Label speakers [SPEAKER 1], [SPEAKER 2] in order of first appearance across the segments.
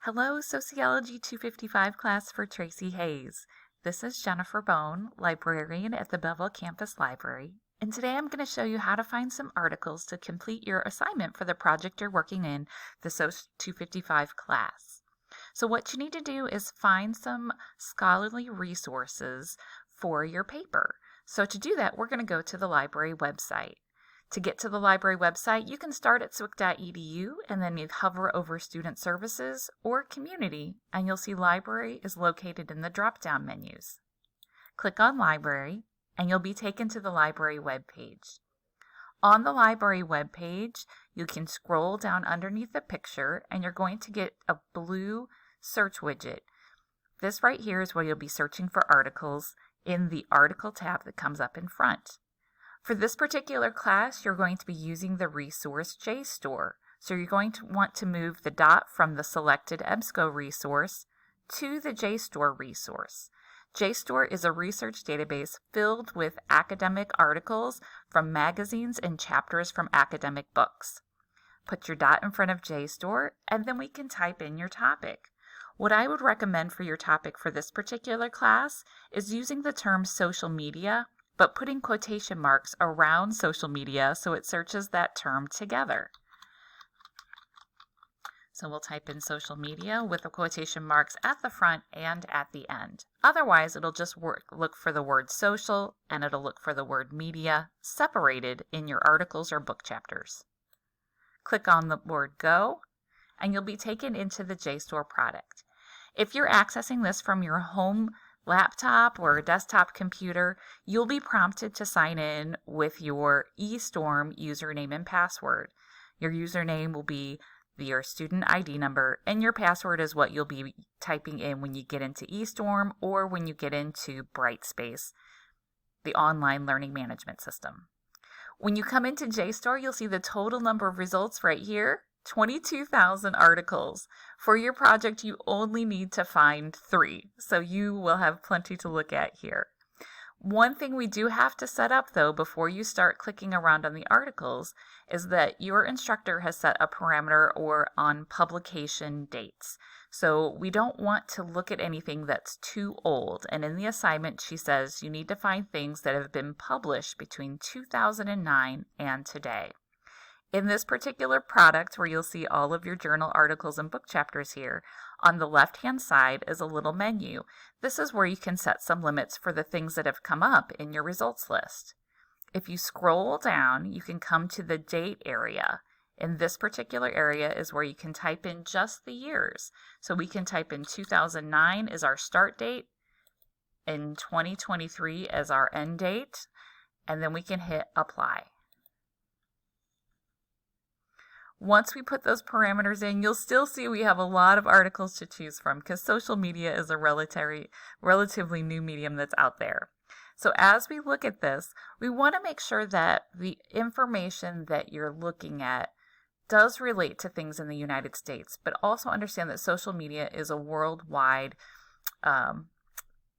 [SPEAKER 1] Hello, Sociology 255 class for Tracy Hayes. This is Jennifer Bone, librarian at the Belleville Campus Library, and today I'm going to show you how to find some articles to complete your assignment for the project you're working in, the Soc 255 class. So what you need to do is find some scholarly resources for your paper. So to do that, we're going to go to the library website. To get to the library website, you can start at swic.edu and then you hover over Student Services or Community, and you'll see Library is located in the drop-down menus. Click on Library, and you'll be taken to the library webpage. On the library webpage, you can scroll down underneath the picture, and you're going to get a blue search widget. This right here is where you'll be searching for articles in the Article tab that comes up in front. For this particular class, you're going to be using the resource JSTOR. So you're going to want to move the dot from the selected EBSCO resource to the JSTOR resource. JSTOR is a research database filled with academic articles from magazines and chapters from academic books. Put your dot in front of JSTOR, and then we can type in your topic. What I would recommend for your topic for this particular class is using the term social media, but putting quotation marks around social media so it searches that term together. So we'll type in social media with the quotation marks at the front and at the end. Otherwise, it'll just look for the word social and it'll look for the word media separated in your articles or book chapters. Click on the word Go, and you'll be taken into the JSTOR product. If you're accessing this from your home laptop or desktop computer, you'll be prompted to sign in with your eStorm username and password. Your username will be your student ID number, and your password is what you'll be typing in when you get into eStorm or when you get into Brightspace, the online learning management system. When you come into JSTOR, you'll see the total number of results right here. 22,000 articles. For your project, you only need to find 3, so you will have plenty to look at here. One thing we do have to set up, though, before you start clicking around on the articles is that your instructor has set a parameter or on publication dates. So we don't want to look at anything that's too old. And in the assignment, she says you need to find things that have been published between 2009 and today. In this particular product, where you'll see all of your journal articles and book chapters here, on the left-hand side is a little menu. This is where you can set some limits for the things that have come up in your results list. If you scroll down, you can come to the date area. In this particular area is where you can type in just the years. So we can type in 2009 as our start date, and 2023 as our end date, and then we can hit apply. Once we put those parameters in, you'll still see we have a lot of articles to choose from because social media is a relatively new medium that's out there. So as we look at this, we want to make sure that the information that you're looking at does relate to things in the United States, but also understand that social media is a worldwide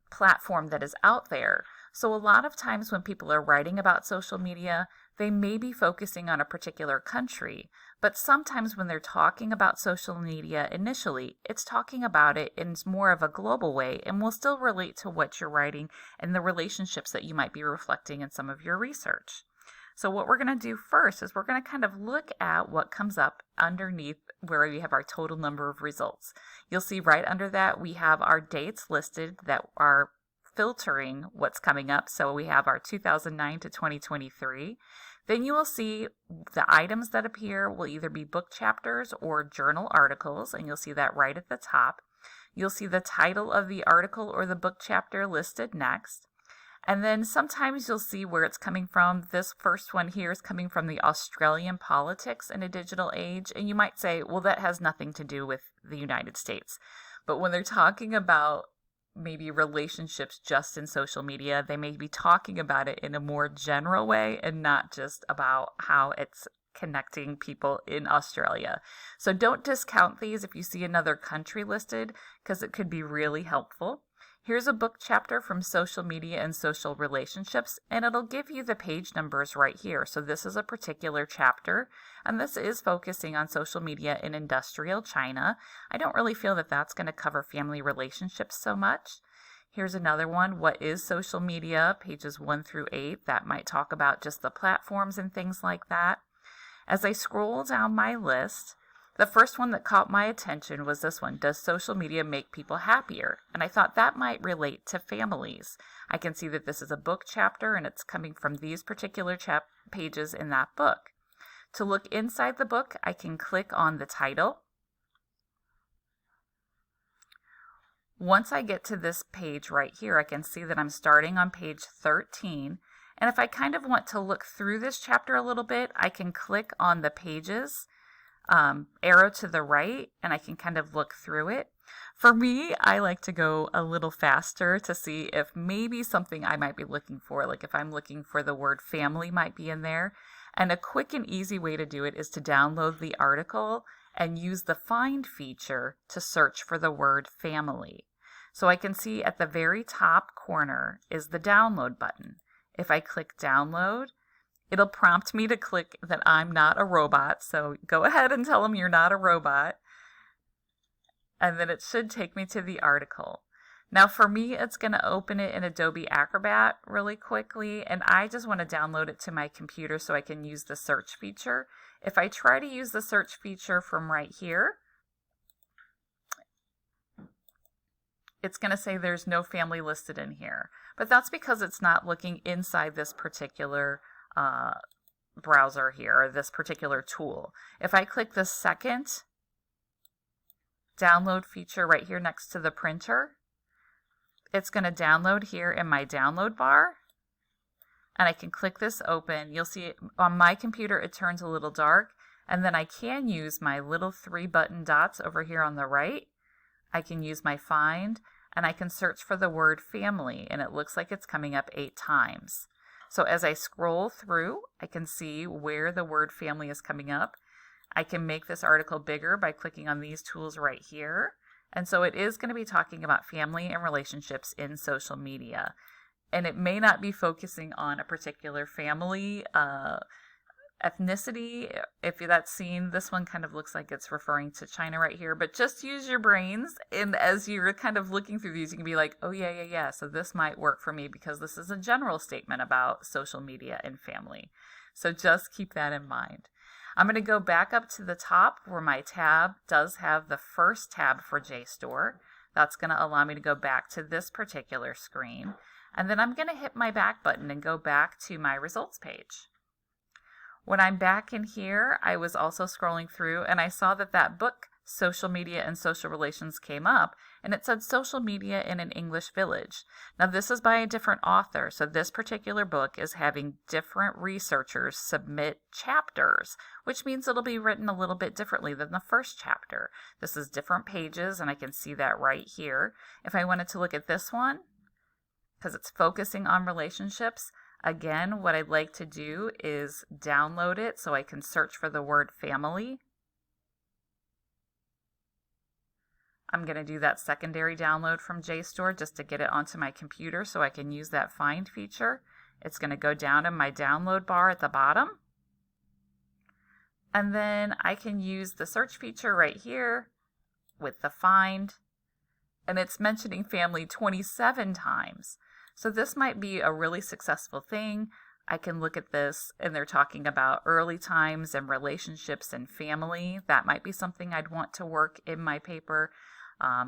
[SPEAKER 1] platform that is out there. So a lot of times when people are writing about social media, they may be focusing on a particular country, but sometimes when they're talking about social media initially, it's talking about it in more of a global way and will still relate to what you're writing and the relationships that you might be reflecting in some of your research. So what we're going to do first is we're going to kind of look at what comes up underneath where we have our total number of results. You'll see right under that we have our dates listed that are filtering what's coming up. So we have our 2009 to 2023. Then you will see the items that appear will either be book chapters or journal articles, and you'll see that right at the top. You'll see the title of the article or the book chapter listed next. And then sometimes you'll see where it's coming from. This first one here is coming from the Australian Politics in a Digital Age. And you might say, well, that has nothing to do with the United States. But when they're talking about maybe relationships just in social media, they may be talking about it in a more general way and not just about how it's connecting people in Australia. So don't discount these if you see another country listed, because it could be really helpful. Here's a book chapter from Social Media and Social Relationships, and it'll give you the page numbers right here. So this is a particular chapter, and this is focusing on social media in industrial China. I don't really feel that that's going to cover family relationships so much. Here's another one, What is Social Media? Pages 1 through 8. That might talk about just the platforms and things like that. As I scroll down my list, the first one that caught my attention was this one, Does social media make people happier? And I thought that might relate to families. I can see that this is a book chapter and it's coming from these particular pages in that book. To look inside the book, I can click on the title. Once I get to this page right here, I can see that I'm starting on page 13. And if I kind of want to look through this chapter a little bit, I can click on the pages arrow to the right, and I can kind of look through it. For me, I like to go a little faster to see if maybe something I might be looking for, like if I'm looking for the word family might be in there. And a quick and easy way to do it is to download the article and use the find feature to search for the word family. So I can see at the very top corner is the download button. If I click download, it'll prompt me to click that I'm not a robot, so go ahead and tell them you're not a robot. And then it should take me to the article. Now for me, it's going to open it in Adobe Acrobat really quickly, and I just want to download it to my computer so I can use the search feature. If I try to use the search feature from right here, it's going to say there's no family listed in here. But that's because it's not looking inside this particular browser here, or this particular tool. If I click the second download feature right here next to the printer, it's going to download here in my download bar, and I can click this open. You'll see on my computer it turns a little dark, and then I can use my little 3 button dots over here on the right. I can use my find, and I can search for the word family, and it looks like it's coming up 8 times. So as I scroll through, I can see where the word family is coming up. I can make this article bigger by clicking on these tools right here. And so it is going to be talking about family and relationships in social media. And it may not be focusing on a particular family, ethnicity. If that's seen, this one kind of looks like it's referring to China right here, but just use your brains. And as you're kind of looking through these, you can be like, oh yeah. So this might work for me because this is a general statement about social media and family. So just keep that in mind. I'm going to go back up to the top where my tab does have the first tab for JSTOR. That's going to allow me to go back to this particular screen. And then I'm going to hit my back button and go back to my results page. When I'm back in here, I was also scrolling through and I saw that book, Social Media and Social Relations, came up, and it said Social Media in an English Village. Now this is by a different author, so this particular book is having different researchers submit chapters, which means it'll be written a little bit differently than the first chapter. This is different pages, and I can see that right here. If I wanted to look at this one, because it's focusing on relationships, again, what I'd like to do is download it so I can search for the word family. I'm going to do that secondary download from JSTOR just to get it onto my computer so I can use that find feature. It's going to go down in my download bar at the bottom. And then I can use the search feature right here with the find. And it's mentioning family 27 times. So this might be a really successful thing. I can look at this and they're talking about early times and relationships and family. That might be something I'd want to work in my paper.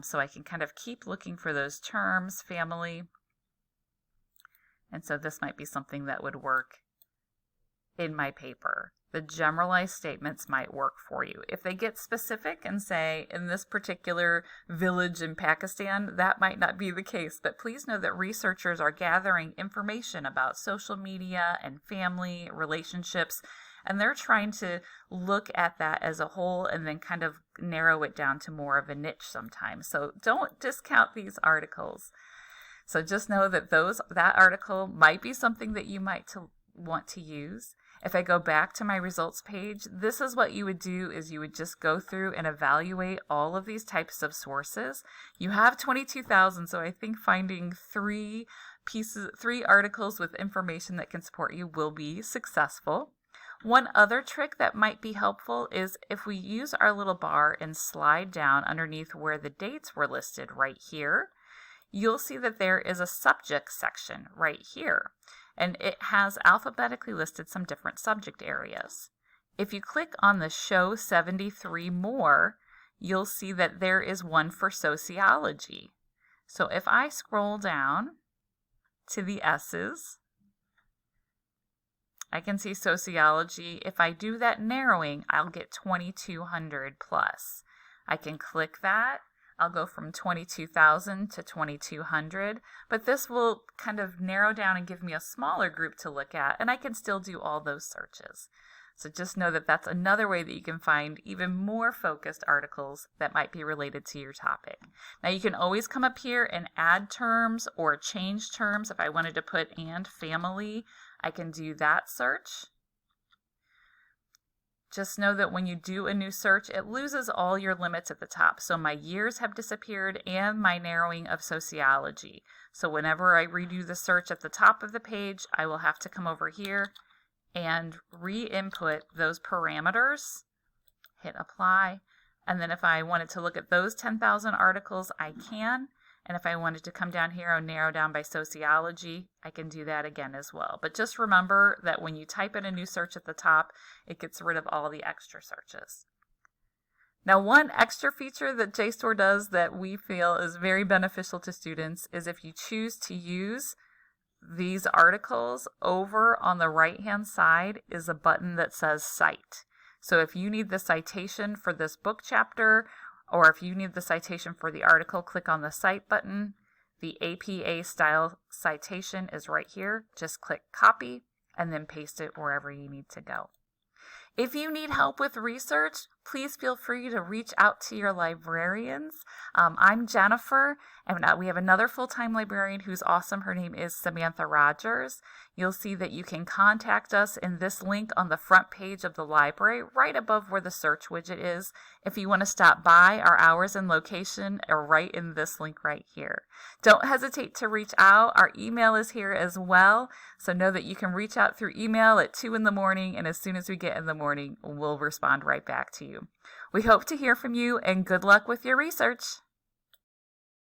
[SPEAKER 1] So I can kind of keep looking for those terms, family. And so this might be something that would work in my paper. The generalized statements might work for you. If they get specific and say, in this particular village in Pakistan, that might not be the case. But please know that researchers are gathering information about social media and family relationships, and they're trying to look at that as a whole and then kind of narrow it down to more of a niche sometimes. So don't discount these articles. So just know that that article might be something that you might want to use. If I go back to my results page, this is what you would do is you would just go through and evaluate all of these types of sources. You have 22,000, so I think finding three articles with information that can support you will be successful. One other trick that might be helpful is if we use our little bar and slide down underneath where the dates were listed right here, you'll see that there is a subject section right here, and it has alphabetically listed some different subject areas. If you click on the Show 73 More, you'll see that there is one for sociology. So if I scroll down to the S's, I can see sociology. If I do that narrowing, I'll get 2,200 plus. I can click that. I'll go from 22,000 to 2,200, but this will kind of narrow down and give me a smaller group to look at, and I can still do all those searches. So just know that that's another way that you can find even more focused articles that might be related to your topic. Now you can always come up here and add terms or change terms. If I wanted to put and family, I can do that search. Just know that when you do a new search, it loses all your limits at the top. So my years have disappeared and my narrowing of sociology. So whenever I redo the search at the top of the page, I will have to come over here and re-input those parameters, hit apply. And then if I wanted to look at those 10,000 articles, I can. And if I wanted to come down here and narrow down by sociology, I can do that again as well. But just remember that when you type in a new search at the top, it gets rid of all the extra searches. Now, one extra feature that JSTOR does that we feel is very beneficial to students is if you choose to use these articles, over on the right-hand side is a button that says Cite. So if you need the citation for this book chapter, or if you need the citation for the article, click on the Cite button. The APA style citation is right here. Just click copy and then paste it wherever you need to go. If you need help with research, please feel free to reach out to your librarians. I'm Jennifer, and we have another full-time librarian who's awesome. Her name is Samantha Rogers. You'll see that you can contact us in this link on the front page of the library, right above where the search widget is. If you want to stop by, our hours and location are right in this link right here. Don't hesitate to reach out. Our email is here as well, so know that you can reach out through email at 2 in the morning, and as soon as we get in the morning, we'll respond right back to you. We hope to hear from you, and good luck with your research.